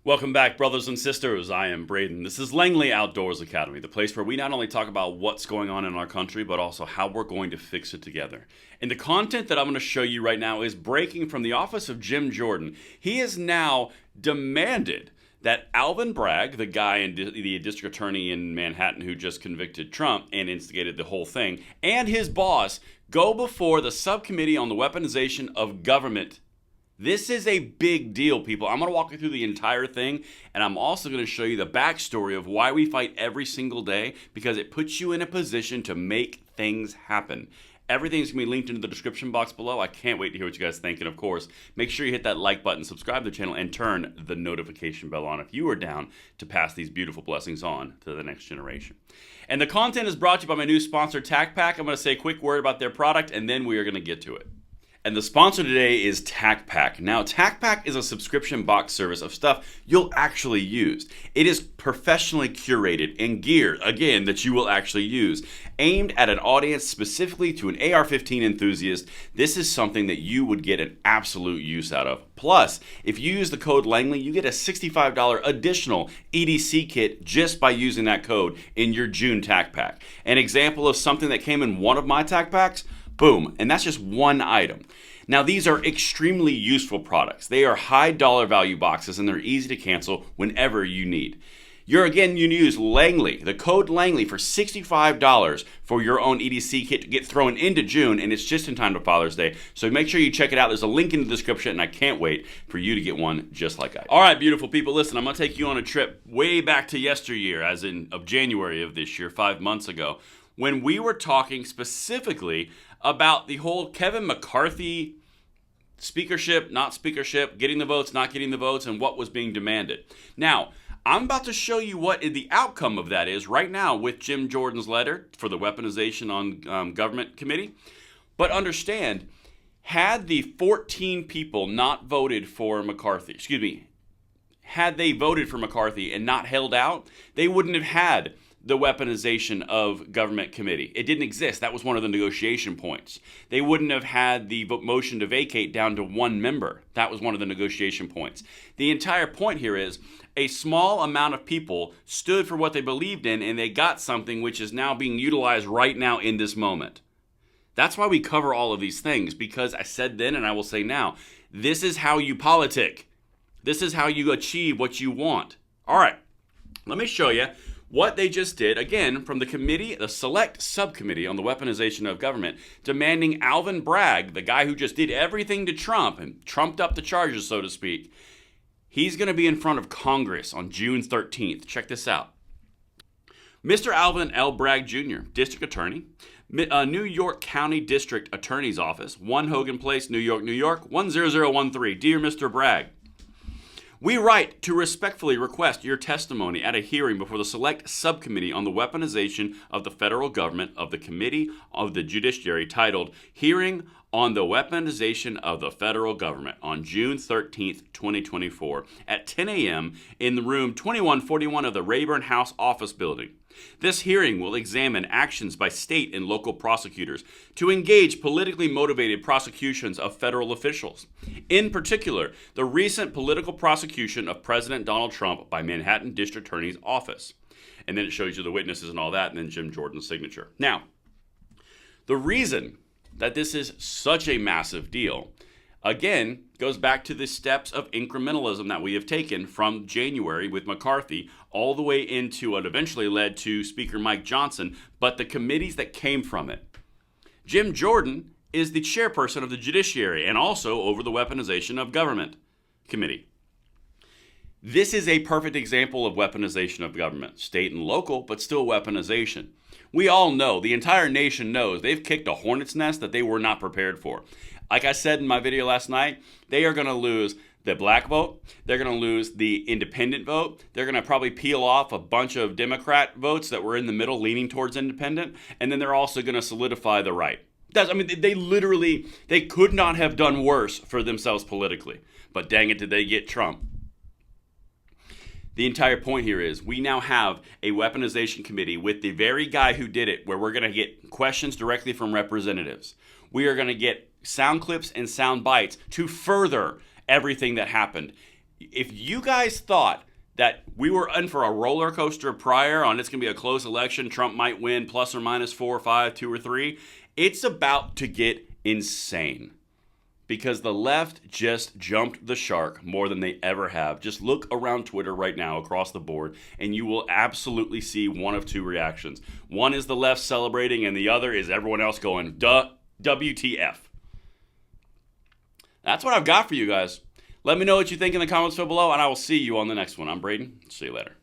Welcome back, brothers and sisters. I am Braden. This is Langley Outdoors Academy, the place where we not only talk about what's going on in our country, but also how we're going to fix it together. And the content that I'm going to show you right now is breaking from the office of Jim Jordan. He has now demanded that Alvin Bragg, the guy in the district attorney in Manhattan who just convicted Trump and instigated the whole thing, and his boss go before the subcommittee on the weaponization of government. This is a big deal, people. I'm going to walk you through the entire thing, and I'm also going to show you the backstory of why we fight every single day, because it puts you in a position to make things happen. Everything's going to be linked into the description box below. I can't wait to hear what you guys think. And of course, make sure you hit that like button, subscribe to the channel, and turn the notification bell on if you are down to pass these beautiful blessings on to the next generation. And the content is brought to you by my new sponsor, TacPack. I'm going to say a quick word about their product, and then we are going to get to it. And the sponsor today is TacPack. Now, TacPack is a subscription box service of stuff you'll actually use. It is professionally curated and gear, again, that you will actually use. Aimed at an audience specifically to an AR-15 enthusiast, this is something that you would get an absolute use out of. Plus, if you use the code Langley, you get a $65 additional EDC kit just by using that code in your June TacPack. An example of something that came in one of my TacPacks, boom, and that's just one item. Now, these are extremely useful products. They are high dollar value boxes, and they're easy to cancel whenever you need. You use Langley, the code Langley, for $65 for your own EDC kit to get thrown into June, and it's just in time for Father's Day. So make sure you check it out. There's a link in the description, and I can't wait for you to get one just like I do. All right, beautiful people, listen, I'm going to take you on a trip way back to yesteryear, as in of January of this year, 5 months ago, when we were talking specifically about the whole Kevin McCarthy speakership, not speakership, getting the votes, not getting the votes, and what was being demanded. Now, I'm about to show you what the outcome of that is right now with Jim Jordan's letter for the Weaponization on Government Committee. But understand, had the 14 people not voted for McCarthy, had they voted for McCarthy and not held out, they wouldn't have had the Weaponization of Government Committee. It didn't exist. That was one of the negotiation points. They wouldn't have had the motion to vacate down to one member. That was one of the negotiation points. The entire point here is a small amount of people stood for what they believed in, and they got something which is now being utilized right now in this moment. That's why we cover all of these things, because I said then and I will say now, this is how you politic. This is how you achieve what you want. All right, let me show you what they just did, again, from the committee, the select subcommittee on the weaponization of government, demanding Alvin Bragg, the guy who just did everything to Trump and trumped up the charges, so to speak, he's going to be in front of Congress on June 13th. Check this out. Mr. Alvin L. Bragg Jr., District Attorney, New York County District Attorney's Office, 1 Hogan Place, New York, New York, 10013. Dear Mr. Bragg, we write to respectfully request your testimony at a hearing before the Select Subcommittee on the Weaponization of the Federal Government of the Committee of the Judiciary titled Hearing on the Weaponization of the Federal Government on June 13th, 2024 at 10 a.m. in the room 2141 of the Rayburn House Office Building. This hearing will examine actions by state and local prosecutors to engage politically motivated prosecutions of federal officials. In particular, the recent political prosecution of President Donald Trump by Manhattan District Attorney's Office. And then it shows you the witnesses and all that, and then Jim Jordan's signature. Now, the reason that this is such a massive deal, again, goes back to the steps of incrementalism that we have taken from January with McCarthy all the way into what eventually led to Speaker Mike Johnson, but the committees that came from it. Jim Jordan is the chairperson of the Judiciary and also over the Weaponization of Government Committee. This is a perfect example of weaponization of government, state and local, but still weaponization. We all know, the entire nation knows, they've kicked a hornet's nest that they were not prepared for. Like I said in my video last night, they are going to lose the black vote. They're going to lose the independent vote. They're going to probably peel off a bunch of Democrat votes that were in the middle leaning towards independent. And then they're also going to solidify the right. They could not have done worse for themselves politically. But dang it, did they get Trump. The entire point here is we now have a weaponization committee with the very guy who did it, where we're going to get questions directly from representatives. We are going to get sound clips and sound bites to further everything that happened. If you guys thought that we were in for a roller coaster prior on it's going to be a close election, Trump might win plus or minus 4 or 5, 2 or 3, it's about to get insane. Because the left just jumped the shark more than they ever have. Just look around Twitter right now across the board, and you will absolutely see one of two reactions. One is the left celebrating, and the other is everyone else going, duh, WTF. That's what I've got for you guys. Let me know what you think in the comments below, and I will see you on the next one. I'm Braden. See you later.